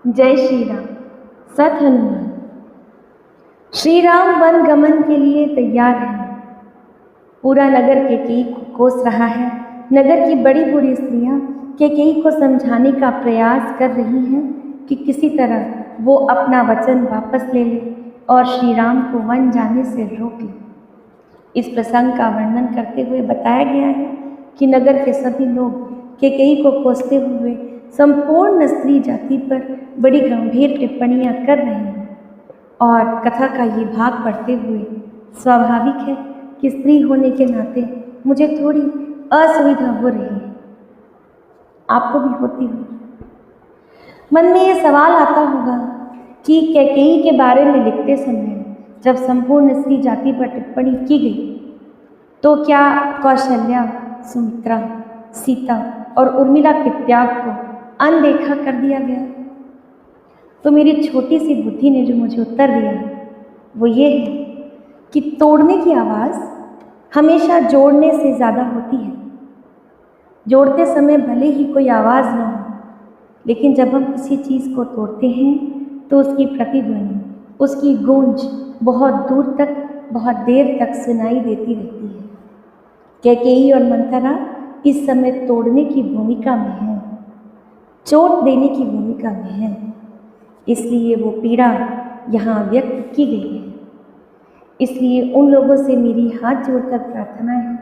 जय श्री राम। सत हनुमान। श्री राम वन गमन के लिए तैयार हैं। पूरा नगर कैकेयी को कोस रहा है। नगर की बड़ी बूढ़ी स्त्रियां कैकेयी को समझाने का प्रयास कर रही हैं कि किसी तरह वो अपना वचन वापस ले ले और श्री राम को वन जाने से रोक ले। इस प्रसंग का वर्णन करते हुए बताया गया है कि नगर के सभी लोग कैकेयी को कोसते हुए संपूर्ण स्त्री जाति पर बड़ी गंभीर टिप्पणियां कर रहे हैं और कथा का ये भाग पढ़ते हुए स्वाभाविक है कि स्त्री होने के नाते मुझे थोड़ी असुविधा हो रही है। आपको भी होती होगी। मन में ये सवाल आता होगा कि कैकेयी के बारे में लिखते समय जब संपूर्ण स्त्री जाति पर टिप्पणी की गई तो क्या कौशल्या, सुमित्रा, सीता और उर्मिला के त्याग को अनदेखा कर दिया गया? तो मेरी छोटी सी बुद्धि ने जो मुझे उत्तर दिया वो ये है कि तोड़ने की आवाज़ हमेशा जोड़ने से ज़्यादा होती है। जोड़ते समय भले ही कोई आवाज़ न हो, लेकिन जब हम किसी चीज़ को तोड़ते हैं तो उसकी प्रतिध्वनि, उसकी गूंज बहुत दूर तक, बहुत देर तक सुनाई देती रहती है। कैकेयी और मंथरा इस समय तोड़ने की भूमिका में हैं, चोट देने की भूमिका में हैं, इसलिए वो पीड़ा यहाँ व्यक्त की गई है। इसलिए उन लोगों से मेरी हाथ जोड़कर प्रार्थना है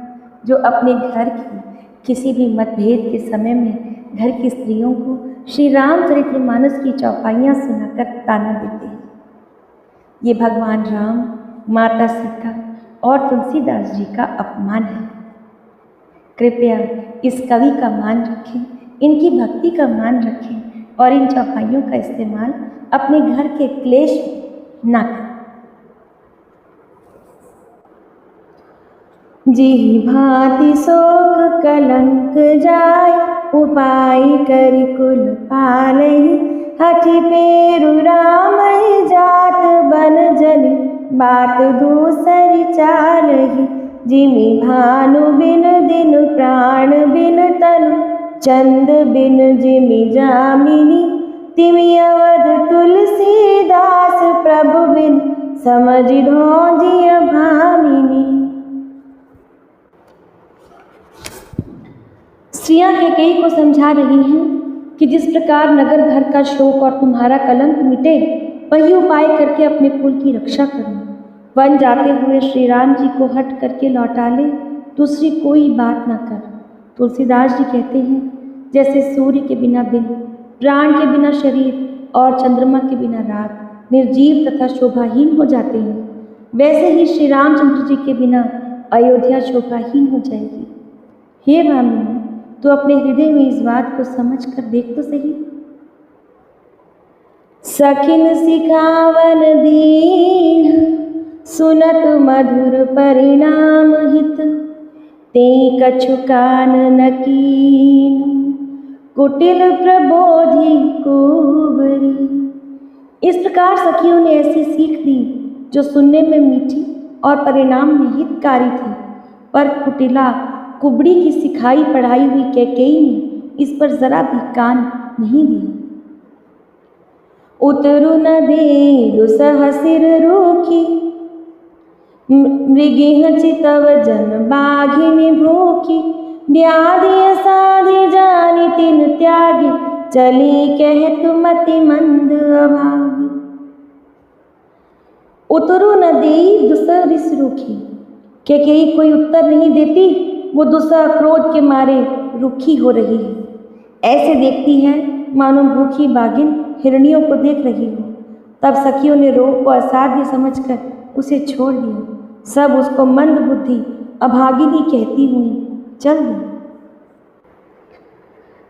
जो अपने घर की किसी भी मतभेद के समय में घर की स्त्रियों को श्री रामचरितमानस की चौपाइयाँ सुनाकर ताना देते हैं। ये भगवान राम, माता सीता और तुलसीदास जी का अपमान है। कृपया इस कवि का मान रखें, इनकी भक्ति का मान रखें और इन चौपाइयों का इस्तेमाल अपने घर के क्लेश में न करें। जी भांति शोक कलंक जाय, उपाय करि कुल पालहि, हठि पेरु रामहि जात बन जनि, बात दूसरी चालहि। जिमि भानु बिन दिन प्राण बिन तनु, चंद बिन जिमि जामिनी, तिमि अवध तुलसीदास प्रभु बिन, समझि धौजिय भामिनी। स्त्रियां कैकेयी को समझा रही हैं कि जिस प्रकार नगर भर का शोक और तुम्हारा कलंक मिटे, वही उपाय करके अपने कुल की रक्षा करो। वन जाते हुए श्री राम जी को हट करके लौटा ले, दूसरी कोई बात ना कर। तुलसीदास जी कहते हैं जैसे सूर्य के बिना दिन, प्राण के बिना शरीर और चंद्रमा के बिना रात निर्जीव तथा शोभाहीन हो जाते हैं, वैसे ही श्री रामचंद्र जी के बिना अयोध्या शोभाहीन हो जाएगी। हे भामिनी, तो अपने हृदय में इस बात को समझ कर देख तो सही। सखिन सिखावन दीन, सुनत मधुर परिणाम हित, तें कछु कान न कीन, कुटिल प्रबोधि कुबरी। इस प्रकार सखियों ने ऐसी सीख दी जो सुनने में मीठी और परिणाम में हितकारी थी, पर कुटिला कुबड़ी की सिखाई पढ़ाई हुई कैकेयी ने इस पर जरा भी कान नहीं दिया। उतरु न दे दुसह सिर रूखी, मृगिह चितव जन बाघिनी भूखी, व्याधि असाधि जानि तिन त्यागी, चली कहत मति मंद अभागी। उतरु न दे दुसह रिस रूखी। कैकेयी कोई उत्तर नहीं देती, वो दुसह क्रोध के मारे रूखी हो रही है। ऐसे देखती है मानो भूखी बाघिन हिरनियों को देख रही हो। तब सखियों ने रोग को असाध्य समझकर उसे छोड़ दिया। सब उसको मंद बुद्धि अभागिनी कहती हुई चल दी।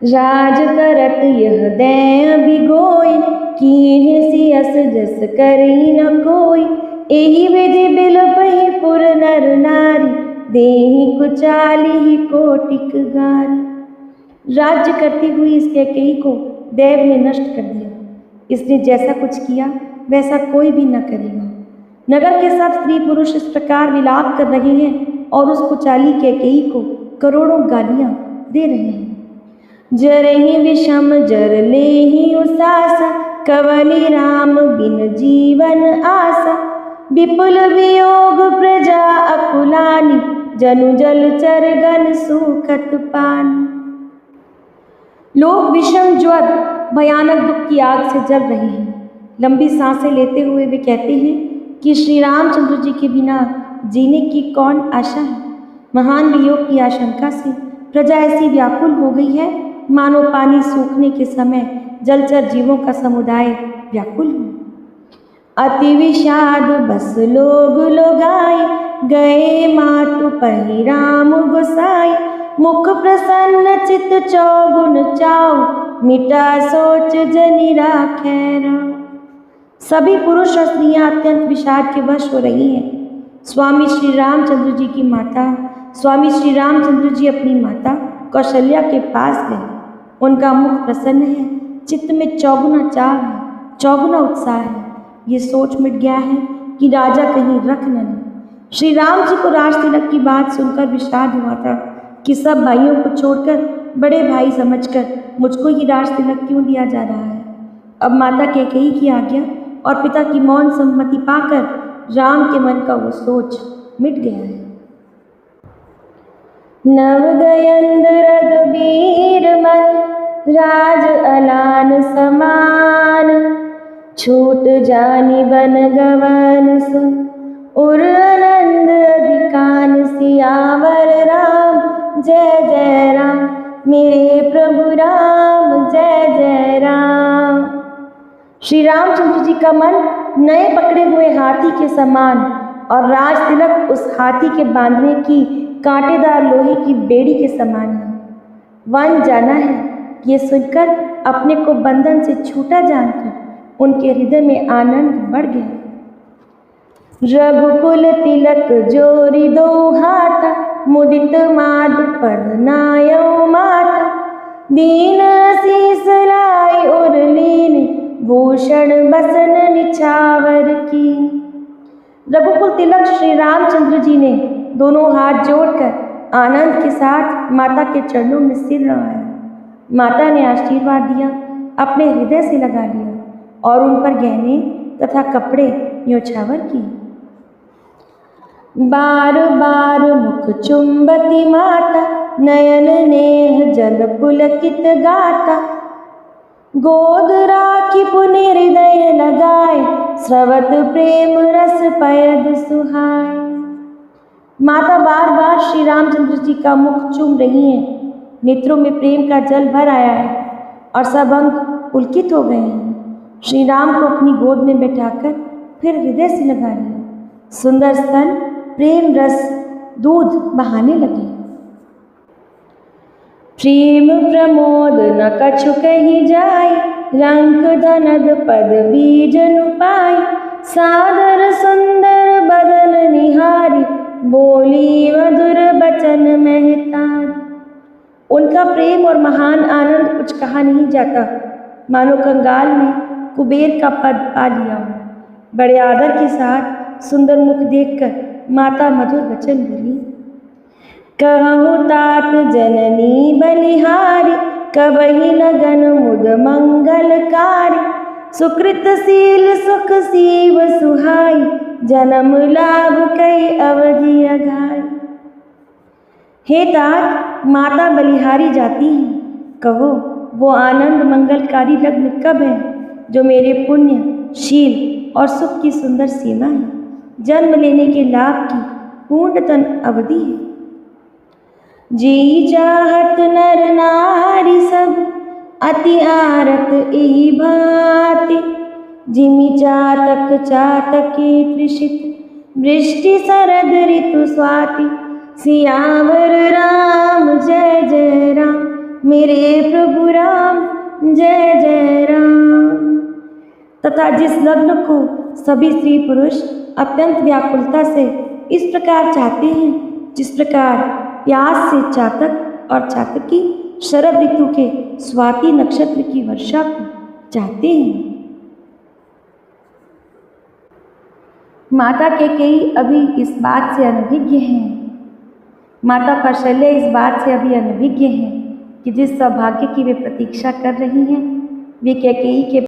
राज करत यह दैय बिगोई, कीन्ह सियस जस करी न कोई, एहि विधि बिलपहि पुर नर नारी, देहि कुचाली ही कोटिक गारी। राज्य करती हुई इस कैकेयी को देव ने नष्ट कर दिया। इसने जैसा कुछ किया वैसा कोई भी न करेगा। नगर के सब स्त्री पुरुष इस प्रकार विलाप कर रहे हैं और उस कुचाली कैकेयी को करोड़ों गालियां दे रहे हैं। जरहि विषम जर लेहि उसासा, कवनि राम बिन जीवन आसा, विपुल वियोग प्रजा अकुलानि, जनु जलचर गण सूखत पानी। लोग विषम ज्वर भयानक दुख की आग से जल रहे हैं। लंबी सांसें लेते हुए वे कहते हैं कि श्री रामचंद्र जी के बिना जीने की कौन आशा है। महान वियोग की आशंका से प्रजा ऐसी व्याकुल हो गई है, मानो पानी सूखने के समय जलचर जीवों का समुदाय व्याकुल हो। अति विषाद बस लोग लोगाई, गए मातु पहि राम गोसाई। मुख प्रसन्न चित चौगुन चाऊ, मिटा सोच जनि राखै राम। सभी पुरुष और स्त्रियां अत्यंत विषाद के वश हो रही हैं। स्वामी श्री रामचंद्र जी की माता, स्वामी श्री रामचंद्र जी अपनी माता कौशल्या के पास गए। उनका मुख प्रसन्न है, चित्त में चौगुना चाव है, चौगुना उत्साह है। ये सोच मिट गया है कि राजा कहीं रख न ले। श्री राम जी को राज तिलक की बात सुनकर विषाद हुआ था कि सब भाइयों को छोड़कर बड़े भाई समझकर मुझको ही राज तिलक क्यों दिया जा रहा है। अब माता कैकेयी की आज्ञा और पिता की मौन सम्मति पाकर राम के मन का वो सोच मिट गया है। नव गयंद रघुबीर मन, राज अलान समान। छूट जानी बन गवन सुन, उर आनंद अधिकान। सियावर राम जय जय राम, मेरे प्रभु राम जय जय राम। श्री रामचंद्र जी का मन नए पकड़े हुए हाथी के समान और राज तिलक उस हाथी के बांधने की कांटेदार लोहे की बेड़ी के समान है। वन जाना है, ये सुनकर अपने को बंधन से छूटा जानकर उनके हृदय में आनंद बढ़ गया। रघुकुल तिलक जोरी दो हाथा, मुदित माधु पद नायो माथा। दीन शीस लाई और लीन, भूषण बसन निछावर की। रघुकुल तिलक श्री रामचंद्र जी ने दोनों हाथ जोड़कर आनंद के साथ माता के चरणों में सिर नवाया। माता ने आशीर्वाद दिया, अपने हृदय से लगा लिया और उन पर गहने तथा कपड़े न्योछावर किए। बार बार मुख चुंबती माता, नयन नेह जल पुलकित गाता। गोद राखी पुनि हृदय लगाए, स्रवत प्रेम रस पयद सुहाए। माता बार बार श्री रामचंद्र जी का मुख चूम रही हैं। नेत्रों में प्रेम का जल भर आया है और सब अंग पुलकित हो गए हैं। श्री राम को अपनी गोद में बैठाकर फिर हृदय से लगा लिया। सुंदर स्तन प्रेम रस दूध बहाने लगे। प्रेम प्रमोद न कछु कही जाय, रंक धनद पद बीज नुपाई। सादर सुंदर बदन निहारी, बोली मधुर बचन महतारी। उनका प्रेम और महान आनंद कुछ कहा नहीं जाता, मानो कंगाल ने कुबेर का पद पा लिया हो। बड़े आदर के साथ सुंदर मुख देखकर माता मधुर वचन बोली। कहूँ तात जननी बलिहारी, कबहि लगन मुद मंगलकारी। सुकृतशील सुख सीव सुहाई, जन्म लाभ कई अवधि अघाई। हे तात, माता बलिहारी जाती हैं, कहो वो आनंद मंगलकारी लग्न कब है जो मेरे पुण्य शील और सुख की सुंदर सीमा है, जन्म लेने के लाभ की पूर्णतन अवधि है। जी चाहत नर नारी सब, अति आरत एहि भांति। जिमि चातक चातके तृषित, वृष्टि शरद ऋतु स्वाति। सियावर राम जय जय राम, मेरे प्रभु राम जय जय राम। तथा जिस लग्न को सभी स्त्री पुरुष अत्यंत व्याकुलता से इस प्रकार चाहते हैं, जिस प्रकार प्यास से चातक और चातकी शरद ऋतु के स्वाति नक्षत्र की वर्षा को चाहते हैं। माता कैकेयी अभी इस बात से अनभिज्ञ हैं, माता कौशल्या इस बात से अभी अनभिज्ञ हैं कि जिस सौभाग्य की वे प्रतीक्षा कर रही हैं, वे कैकेयी के